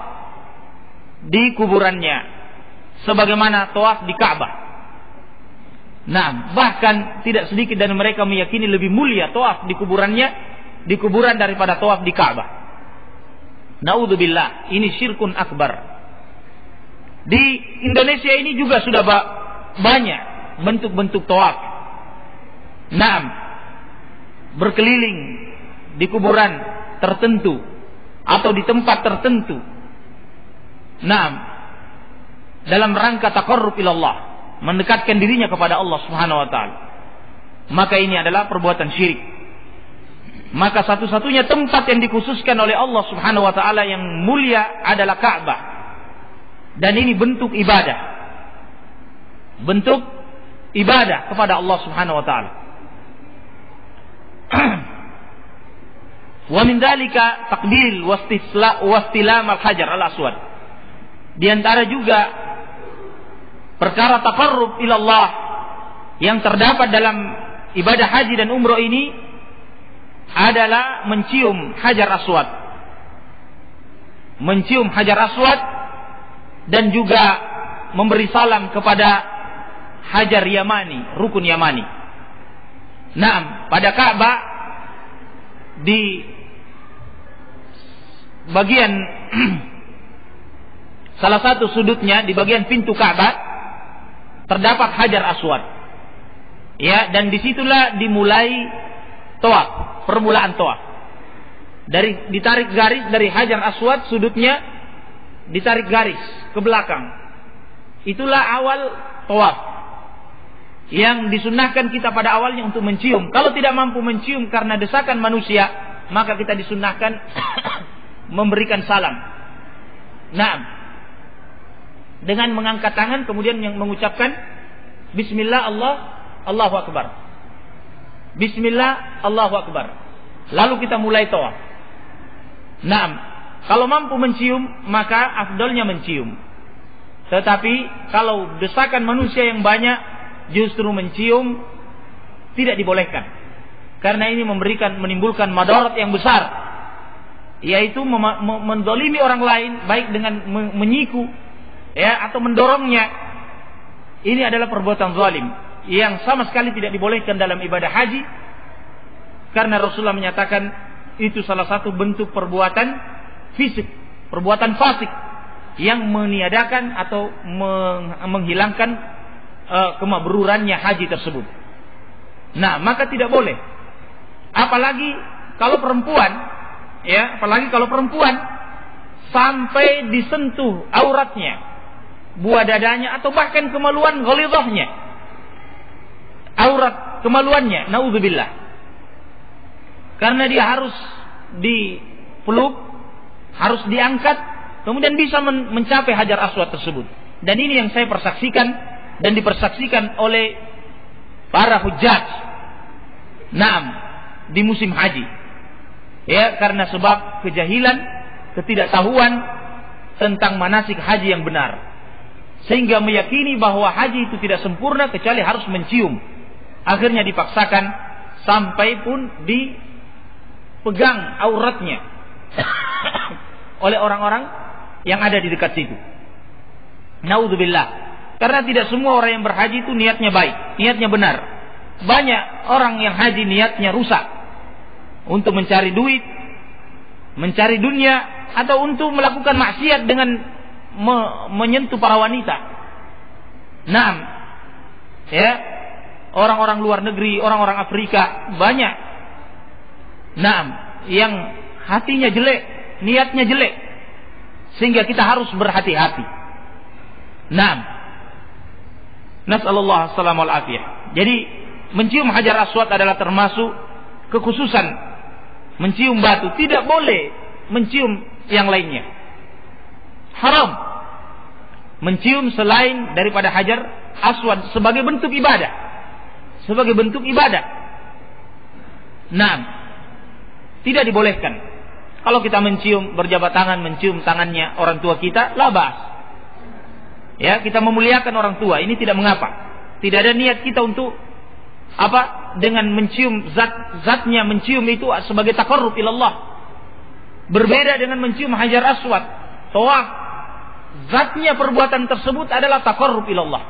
A: di kuburannya sebagaimana tawaf di Ka'bah. Nah, bahkan tidak sedikit dari mereka meyakini lebih mulia tawaf di kuburannya, di kuburan, daripada tawaf di Ka'bah. Naudzubillah, ini syirkun akbar. Di Indonesia ini juga sudah banyak bentuk-bentuk tawaf. Naam, berkeliling di kuburan tertentu atau di tempat tertentu. Naam, dalam rangka taqarrub ilallah, mendekatkan dirinya kepada Allah Subhanahu wa taala. Maka ini adalah perbuatan syirik. Maka satu-satunya tempat yang dikhususkan oleh Allah Subhanahu wa taala yang mulia adalah Ka'bah. Dan ini bentuk ibadah. Bentuk ibadah kepada Allah Subhanahu wa taala. Wa min dzalika taqbil wastilam al-hajar al-aswad. Di antara juga perkara taqarrub ilallah yang terdapat dalam ibadah haji dan umroh ini adalah mencium hajar aswad. Mencium hajar aswad dan juga memberi salam kepada hajar yamani, rukun yamani. Naam, pada Ka'bah di bagian salah satu sudutnya, di bagian pintu Ka'bah terdapat hajar aswad. Ya, dan disitulah dimulai tawaf, permulaan tawaf. Ditarik garis dari hajar aswad, sudutnya ditarik garis ke belakang. Itulah awal tawaf. Yang disunnahkan kita pada awalnya untuk mencium. Kalau tidak mampu mencium karena desakan manusia, maka kita disunnahkan memberikan salam. Naam, dengan mengangkat tangan, kemudian yang mengucapkan Bismillah, Allahu Akbar. Bismillah, Allahu Akbar. Lalu kita mulai tawaf. Naam, kalau mampu mencium, maka afdalnya mencium. Tetapi kalau desakan manusia yang banyak, justru mencium tidak dibolehkan. Karena ini menimbulkan madarat yang besar, yaitu mendolimi orang lain, baik dengan menyiku, ya, atau mendorongnya. Ini adalah perbuatan zalim yang sama sekali tidak dibolehkan dalam ibadah haji, karena Rasulullah menyatakan itu salah satu bentuk perbuatan fisik, perbuatan fasik yang meniadakan atau menghilangkan kemabrurannya haji tersebut. Nah, maka tidak boleh. Apalagi kalau perempuan, ya, apalagi kalau perempuan sampai disentuh auratnya, buah dadanya, atau bahkan kemaluan ghalidhahnya, aurat kemaluannya, naudzubillah. Karena dia harus dipeluk, harus diangkat, kemudian bisa mencapai Hajar Aswad tersebut. Dan ini yang saya persaksikan dan dipersaksikan oleh para hujjaj. Naam, di musim haji. Ya, karena sebab kejahilan, ketidaktahuan tentang manasik haji yang benar. Sehingga meyakini bahwa haji itu tidak sempurna kecuali harus mencium. Akhirnya dipaksakan sampai pun dipegang auratnya oleh orang-orang yang ada di dekat situ. Naudzubillah. Karena tidak semua orang yang berhaji itu niatnya baik, niatnya benar. Banyak orang yang haji niatnya rusak, untuk mencari duit, mencari dunia, atau untuk melakukan maksiat dengan menyentuh para wanita. Naam, ya, orang-orang luar negeri, orang-orang Afrika banyak. Naam, yang hatinya jelek, niatnya jelek, sehingga kita harus berhati-hati. Naam, nasallallahu alaihi wal afiyah. Jadi mencium Hajar Aswad adalah termasuk kekhususan mencium batu. Tidak boleh mencium yang lainnya. Haram mencium selain daripada Hajar Aswad sebagai bentuk ibadah. Sebagai bentuk ibadah. Nah, tidak dibolehkan. Kalau kita mencium, berjabat tangan, mencium tangannya orang tua kita, la ba'as. Ya, kita memuliakan orang tua, ini tidak mengapa. Tidak ada niat kita untuk dengan mencium zatnya, mencium itu sebagai taqarrub ilallah. Berbeda dengan mencium Hajar Aswad. Tawaf, zatnya perbuatan tersebut adalah taqarrub ilallah.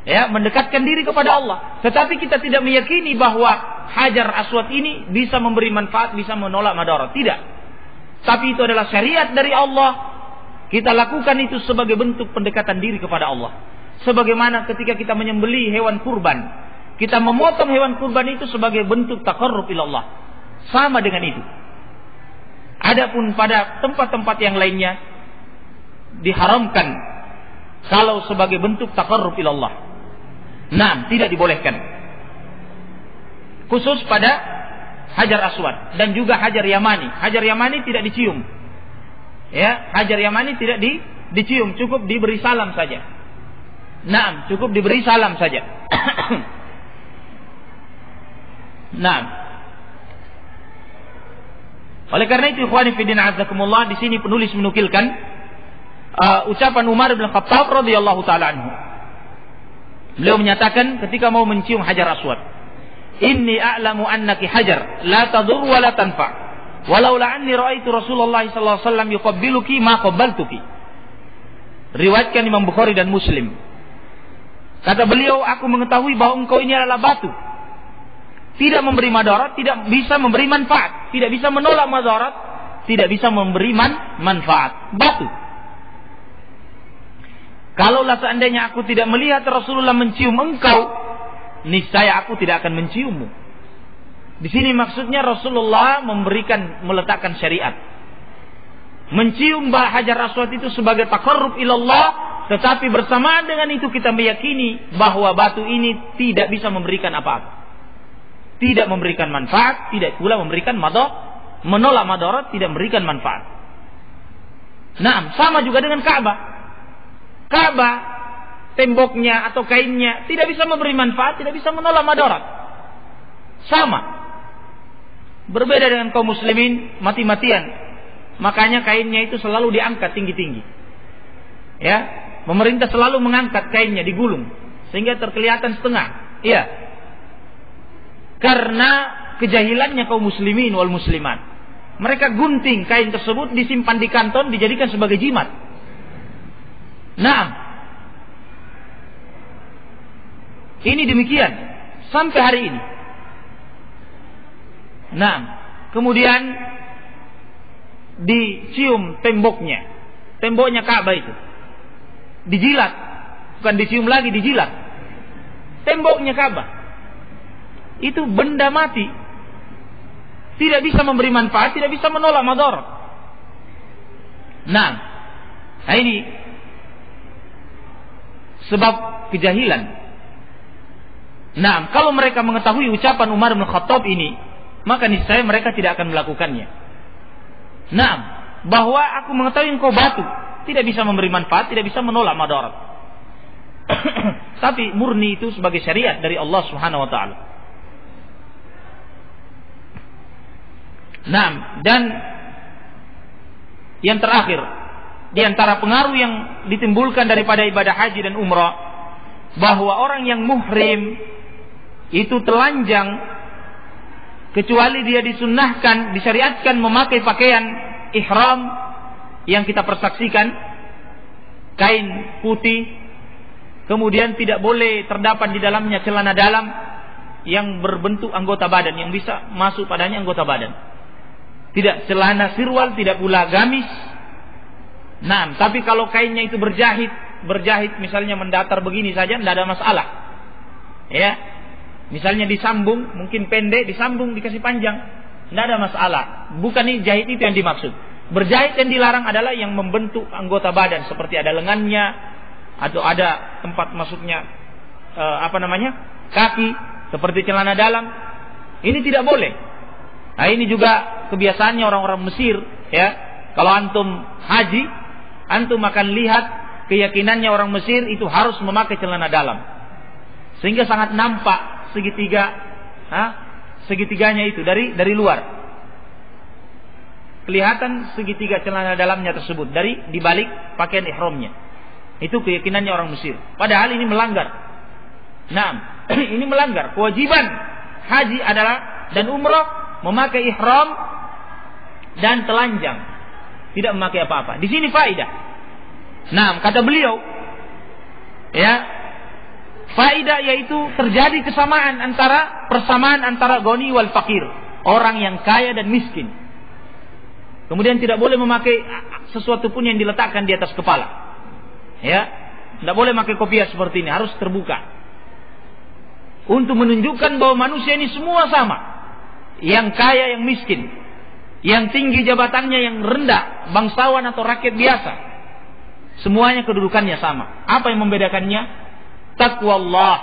A: Ya, mendekatkan diri kepada Allah. Tetapi kita tidak meyakini bahwa Hajar Aswad ini bisa memberi manfaat, bisa menolak madarat. Tidak. Tapi itu adalah syariat dari Allah. Kita lakukan itu sebagai bentuk pendekatan diri kepada Allah. Sebagaimana ketika kita menyembelih hewan kurban, kita memotong hewan kurban itu sebagai bentuk taqarrub ilallah. Sama dengan itu. Adapun pada tempat-tempat yang lainnya diharamkan kalau sebagai bentuk taqarrub ilallah. Nah, tidak dibolehkan. Khusus pada Hajar Aswad dan juga Hajar Yamani. Hajar Yamani tidak dicium. Ya, Hajar Yamani tidak dicium, cukup diberi salam saja. Naam, cukup diberi salam saja. Naam. Oleh karena itu, ikhwani fi din azakumullah, di sini penulis menukilkan ucapan Umar bin Khattab radhiyallahu taala anhu. Beliau menyatakan ketika mau mencium Hajar Aswad, "Inni a'lamu annaki hajar, la tadur wa la tanfa'. Walaula anni ra'aitu Rasulullah sallallahu alaihi wasallam yuqabbiluki ma qabbaltuki." Riwayatkan Imam Bukhari dan Muslim. Kata beliau, aku mengetahui bahwa engkau ini adalah batu. Tidak memberi madarat, tidak bisa memberi manfaat, tidak bisa menolak madarat, tidak bisa memberi manfaat. Batu. Kalaulah seandainya aku tidak melihat Rasulullah mencium engkau, niscaya aku tidak akan menciummu. Di sini maksudnya Rasulullah meletakkan syariat. Mencium Hajar Aswad itu sebagai taqarrub ilallah, tetapi bersamaan dengan itu kita meyakini bahwa batu ini tidak bisa memberikan apa-apa. Tidak memberikan manfaat, tidak pula memberikan menolak madarat, tidak memberikan manfaat. Nah, sama juga dengan Ka'bah. Ka'bah, temboknya atau kainnya tidak bisa memberi manfaat, tidak bisa menolak madarat. Sama. Berbeda dengan kaum muslimin, mati-matian. Makanya kainnya itu selalu diangkat tinggi-tinggi. Ya, pemerintah selalu mengangkat kainnya, digulung sehingga terkelihatan setengah. Iya. Karena kejahilannya kaum muslimin wal muslimat. Mereka gunting kain tersebut, disimpan di kanton, dijadikan sebagai jimat. Nah, ini demikian sampai hari ini. Nah, kemudian dicium temboknya Ka'bah itu, dijilat, bukan dicium lagi, dijilat. Temboknya Ka'bah itu benda mati, tidak bisa memberi manfaat, tidak bisa menolak madarat. Nah, ini sebab kejahilan. Nah, kalau mereka mengetahui ucapan Umar bin Khattab ini, maka niscaya mereka tidak akan melakukannya. Nah, bahwa aku mengetahui engkau batu, tidak bisa memberi manfaat, tidak bisa menolak madarat. Tapi murni itu sebagai syariat dari Allah Subhanahu wa taala. Nah, dan yang terakhir, di antara pengaruh yang ditimbulkan daripada ibadah haji dan umrah, bahwa orang yang muhrim itu telanjang kecuali dia disunnahkan, disyariatkan memakai pakaian ihram yang kita persaksikan, kain putih, kemudian tidak boleh terdapat di dalamnya celana dalam yang berbentuk anggota badan, yang bisa masuk padanya anggota badan. Tidak celana sirwal, tidak pula gamis. Nah, tapi kalau kainnya itu berjahit misalnya mendatar begini saja, tidak ada masalah. Ya, misalnya disambung, mungkin pendek, disambung dikasih panjang, tidak ada masalah. Bukan ini jahit itu yang dimaksud. Berjahit yang dilarang adalah yang membentuk anggota badan, seperti ada lengannya atau ada tempat masuknya kaki, seperti celana dalam. Ini tidak boleh. Nah, ini juga kebiasaannya orang-orang Mesir, ya. Kalau antum haji, antum akan lihat keyakinannya orang Mesir itu harus memakai celana dalam, sehingga sangat nampak segitiganya itu dari luar. Kelihatan segitiga celana dalamnya tersebut dari dibalik pakaian ihramnya. Itu keyakinannya orang Mesir. Padahal ini melanggar. Nah, ini melanggar. Kewajiban haji adalah dan umrah memakai ihram dan telanjang, tidak memakai apa-apa. Di sini faedah. Nah, kata beliau, ya, faedah yaitu terjadi persamaan antara goni wal fakir, orang yang kaya dan miskin. Kemudian tidak boleh memakai sesuatu pun yang diletakkan di atas kepala. Ya, tidak boleh memakai kopiah seperti ini, harus terbuka. Untuk menunjukkan bahwa manusia ini semua sama, yang kaya, yang miskin, yang tinggi jabatannya, yang rendah, bangsawan atau rakyat biasa, semuanya kedudukannya sama. Apa yang membedakannya? Taqwa Allah,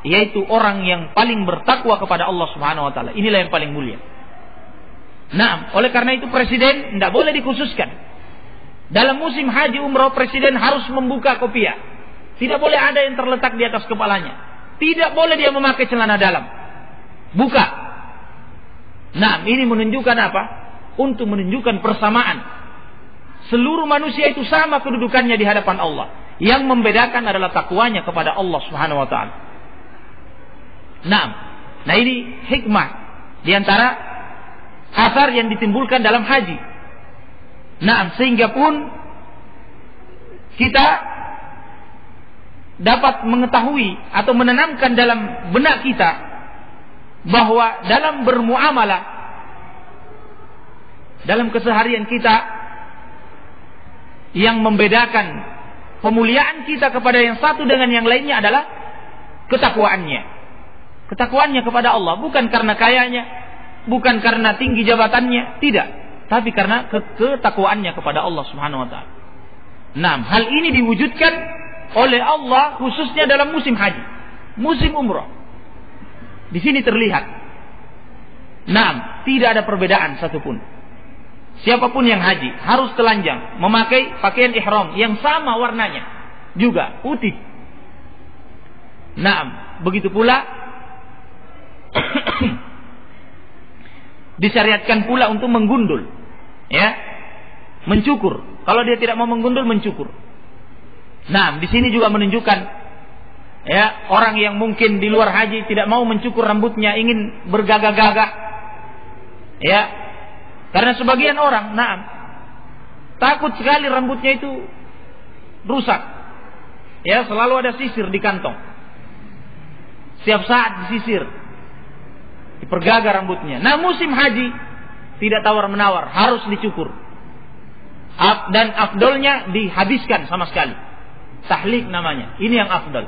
A: yaitu orang yang paling bertakwa kepada Allah Subhanahu wa taala. Inilah yang paling mulia. Nah, oleh karena itu presiden tidak boleh dikhususkan. Dalam musim haji umrah, presiden harus membuka kopiah. Tidak boleh ada yang terletak di atas kepalanya. Tidak boleh dia memakai celana dalam. Buka. Nah, ini menunjukkan apa? Untuk menunjukkan persamaan. Seluruh manusia itu sama kedudukannya di hadapan Allah. Yang membedakan adalah takwanya kepada Allah Subhanahu wa taala. Nah, ini hikmah di antara asar yang ditimbulkan dalam haji. Nah, sehingga pun kita dapat mengetahui atau menanamkan dalam benak kita bahwa dalam bermuamalah, dalam keseharian kita, yang membedakan pemuliaan kita kepada yang satu dengan yang lainnya adalah ketakwaannya. Ketakwaannya kepada Allah, bukan karena kayanya, bukan karena tinggi jabatannya, tidak, tapi karena ketakwaannya kepada Allah Subhanahu wa taala. Nah, hal ini diwujudkan oleh Allah khususnya dalam musim haji, musim umrah. Di sini terlihat. Nah, tidak ada perbedaan satupun. Siapapun yang haji harus telanjang, memakai pakaian ihram yang sama warnanya, juga putih. Nah, begitu pula disyariatkan pula untuk menggundul, ya, mencukur. Kalau dia tidak mau menggundul, mencukur. Nah, di sini juga menunjukkan, ya, orang yang mungkin di luar haji tidak mau mencukur rambutnya, ingin bergagah-gagah, ya, karena sebagian orang, takut sekali rambutnya itu rusak, ya, selalu ada sisir di kantong, setiap saat disisir, dipergagah rambutnya. Nah, musim haji tidak tawar-menawar, harus dicukur. Dan afdolnya dihabiskan sama sekali. Tahlik namanya. Ini yang afdal.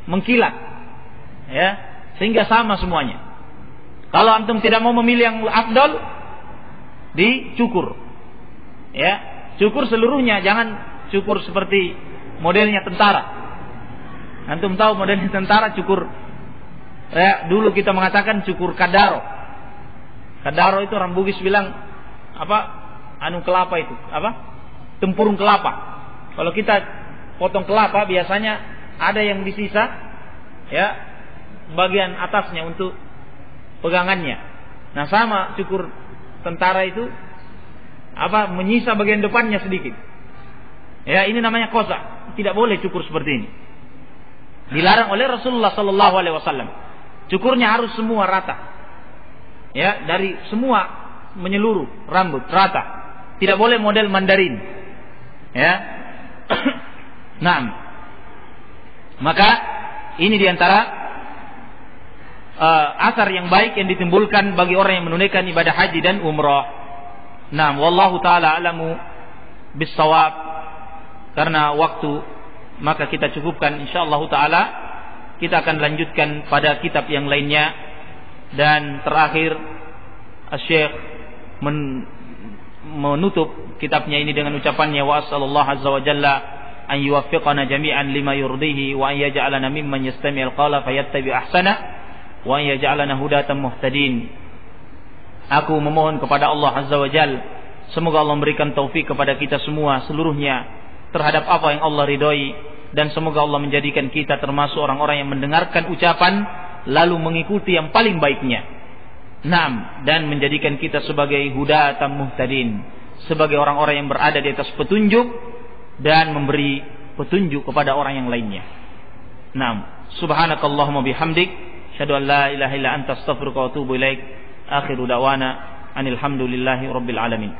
A: Mengkilat. Ya, sehingga sama semuanya. Kalau antum tidak mau memilih yang afdal, dicukur. Ya, cukur seluruhnya, jangan cukur seperti modelnya tentara. Antum tahu modelnya tentara cukur. Ya, dulu kita mengatakan cukur kadaro. Kadaro itu orang Bugis bilang apa? Anu kelapa itu, apa? Tempurung kelapa. Kalau kita potong kelapa biasanya ada yang disisa, ya, bagian atasnya untuk pegangannya. Nah, sama cukur tentara itu apa? Menyisa bagian depannya sedikit. Ya, ini namanya kosa. Tidak boleh cukur seperti ini. Dilarang oleh Rasulullah sallallahu alaihi wasallam. Cukurnya harus semua rata. Ya, dari semua menyeluruh rambut rata. Tidak boleh model Mandarin. Ya. Naam. Maka ini diantara asar yang baik yang ditimbulkan bagi orang yang menunaikan ibadah haji dan umrah. Naam, wallahu taala alamu bis-shawab. Karena waktu, maka kita cukupkan insyaallah taala. Kita akan lanjutkan pada kitab yang lainnya. Dan terakhir Syekh menutup kitabnya ini dengan ucapannya, wa sallallahu azza wa jalla an yuwaffiqana jami'an lima yurdihi wa an yaj'alana mimman yastami'ul qawla fayattabi' ahsana wa an yaj'alana hudatan muhtadin. Aku memohon kepada Allah azza wa jalla, semoga Allah memberikan taufik kepada kita semua seluruhnya terhadap apa yang Allah ridhoi, dan semoga Allah menjadikan kita termasuk orang-orang yang mendengarkan ucapan lalu mengikuti yang paling baiknya. Naam, dan menjadikan kita sebagai hudatan muhtadin, sebagai orang-orang yang berada di atas petunjuk dan memberi petunjuk kepada orang yang lainnya. Naam, subhanakallahumma bihamdik, syahadu an la ilaha illa anta astaghfiruka wa atubu ilaik. Akhiru da'wana anil hamdulillahi rabbil alamin.